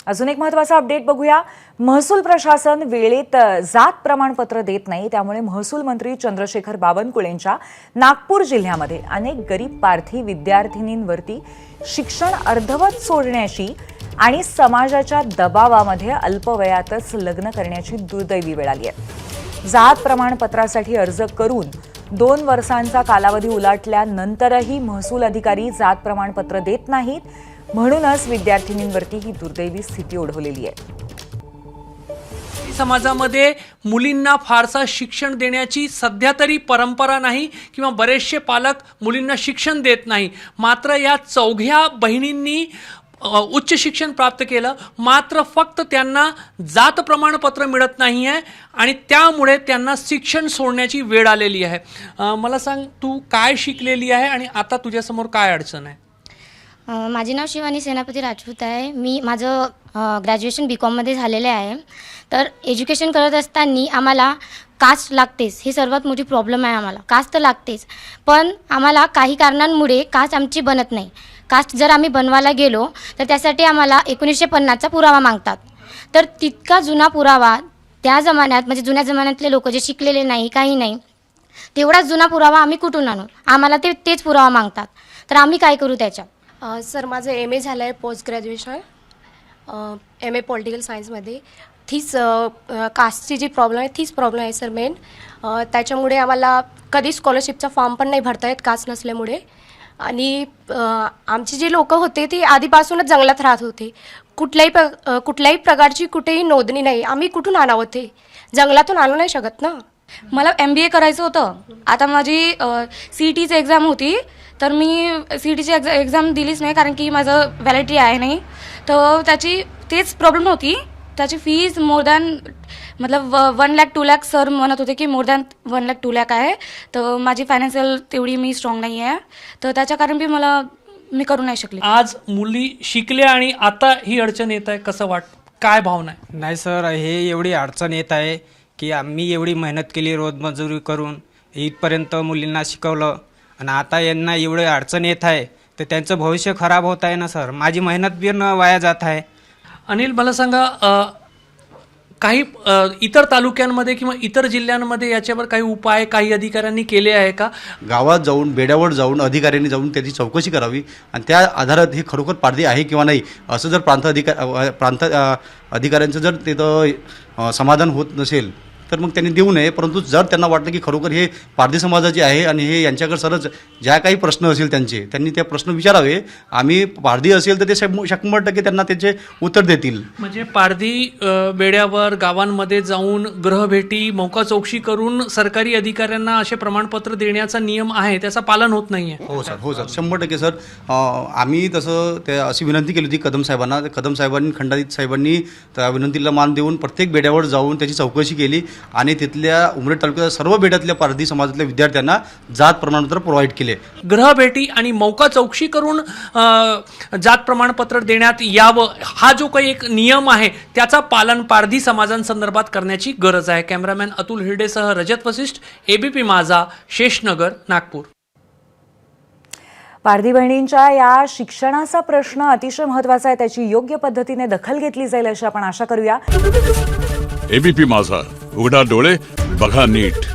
अजून एक महत्त्वाचा अपडेट बघूया। महसूल प्रशासन वेळेत जात प्रमाणपत्र देत नाही, त्यामुळे महसूल मंत्री चंद्रशेखर बावनकुळेंच्या नागपूर जिल्ह्यामध्ये अनेक गरीब पारधी विद्यार्थिनींवरती शिक्षण अर्धवट सोडण्याची आणि समाजाच्या दबावामध्ये अल्पवयातच लग्न करण्याची दुर्दैवी वेळ आली आहे। जात प्रमाणपत्रासाठी अर्ज करून 2 वर्षांचा कालावधी उलटल्यानंतरही महसूल अधिकारी जात प्रमाणपत्र देत नाहीत, म्हणूनच विद्यार्थिनींवरती ही दुर्दैवी स्थिती ओढवलेली आहे। समाजामध्ये मुलींना फारसा शिक्षण देण्याची सध्या तरी परंपरा नाही किंवा बरेचसे पालक मुलींना शिक्षण देत नाही। मात्र या चौघ्या बहिणींनी उच्च शिक्षण प्राप्त केलं, मात्र फक्त त्यांना जात प्रमाणपत्र मिळत नाही आहे आणि त्यामुळे त्यांना शिक्षण सोडण्याची वेळ आलेली आहे। मला सांग, तू काय शिकलेली आहे आणि आता तुझ्यासमोर काय अडचण आहे? माझे नाव शिवानी सेनापती राजपूत आहे। माझं ग्रॅज्युएशन BCom झालेलं आहे। तर एज्युकेशन करत असताना आम्हाला कास्ट लागतेच, ही सर्वात मोठी प्रॉब्लेम आहे। आम्हाला कास्ट तर लागतेच, पण आम्हाला काही कारणांमुळे कास्ट आमची बनत नाही। कास्ट जर आम्ही बनवायला गेलो तर त्यासाठी आम्हाला 1950चा पुरावा मागतात। तर तितका जुना पुरावा त्या जमान्यात, म्हणजे जुन्या जमान्यातले लोक जे शिकलेले नाही, काही नाही, तेवढाच जुना पुरावा आम्ही कुठून आणू? आम्हाला तेच पुरावा मागतात। तर आम्ही काय करू त्याच्यात? सर, माझं MA झालं आहे, पोस्ट ग्रॅज्युएशन MA पॉलिटिकल सायन्समध्ये। तीच कास्टची जी प्रॉब्लेम आहे तीच प्रॉब्लेम आहे सर मेन। त्याच्यामुळे आम्हाला कधी स्कॉलरशिपचा फॉर्म पण नाही भरता येत कास्ट नसल्यामुळे। आणि आमची जी लोक होते ती आधीपासूनच जंगलात राहत होते। कुठल्याही प्रकारची कुठेही नोंदणी नाही। आम्ही कुठून आणावं? ते जंगलातून आणू नाही शकत ना। मला MBA करायचं होतं। आता माझी CETची एक्झाम होती, तर मी CETची एक्झाम दिलीच नाही, कारण की माझं व्हॅलिडिटी आहे नाही। तर तेच प्रॉब्लेम होती। त्याची fees more than 1 lakh 2 lakh sir म्हणत होते की मोर दॅन 1 लाख 2 लाख आहे। तर माझी फायनान्शियल तेवढी मी स्ट्रॉंग नाही आहे, तर त्याच्या कारण मी करू नाही शकले। आज मुली शिकल्या आणि आता ही अडचण येत आहे, कसं काय भावना आहे? नाही सर, हे एवढी अडचण येत आहे की आम्ही एवढी मेहनत केली, रोजमजुरी करून इथपर्यंत मुलींना शिकवलं आणि आता यांना एवढी अडचण येत आहे, तर त्यांचं भविष्य खराब होत आहे ना सर। माझी मेहनत बी वाया जात आहे। अनिल, मला सांगा, काही इतर तालुक्यांमध्ये किंवा इतर जिल्ह्यांमध्ये याच्यावर काही उपाय काही अधिकाऱ्यांनी केले आहे का? गावात जाऊन, बेड्यावर जाऊन अधिकाऱ्यांनी जाऊन त्याची चौकशी करावी आणि त्या आधारात हे खरोखर पारधी आहे किंवा नाही असं जर प्रांत अधिकाऱ्यांचं जर तिथं समाधान होत नसेल तर मग त्यांनी देऊ नये। परंतु जर त्यांना वाटलं की खरोखर हे पारधी समाजाचे आहे आणि हे यांच्याकडे सरच ज्या काही प्रश्न असेल त्यांनी ते प्रश्न विचारावे। आम्ही पारधी असेल तर ते 100% त्यांना त्याचे उत्तर देतील। म्हणजे पारधी बेड्यावर गावांमध्ये जाऊन ग्रहभेटी, मौका चौकशी करून सरकारी अधिकाऱ्यांना असे प्रमाणपत्र देण्याचा नियम आहे, त्याचं पालन होत नाही आहे? हो सर, 100% सर। आम्ही तसं अशी विनंती केली होती कदम साहेबांना। कदम साहेबांनी, खंडाळी साहेबांनी त्या विनंतीला मान देऊन प्रत्येक बेड्यावर जाऊन त्याची चौकशी केली आणि तिथल्या उमरेड तालुक्याच्या सर्व बेड्यातल्या पारधी समाजातल्या विद्यार्थ्यांना जात प्रमाणपत्र प्रोव्हाइड केले। ग्रहभेटी आणि मौका चौकशी करून जात प्रमाणपत्र देण्यात यावं, हा जो काही एक नियम आहे त्याचा पालन पारधी समाजांसंदर्भात करण्याची गरज आहे। कॅमेरामॅन अतुल हिरडेसह रजत वसिष्ठ, ABP माझा, शेषनगर, नागपूर। पारधी बहिणींच्या या शिक्षणाचा प्रश्न अतिशय महत्त्वाचा आहे, त्याची योग्य पद्धतीने दखल घेतली जाईल अशी आपण आशा करूया। ABP माझा, उघडा डोळे बघा नीट।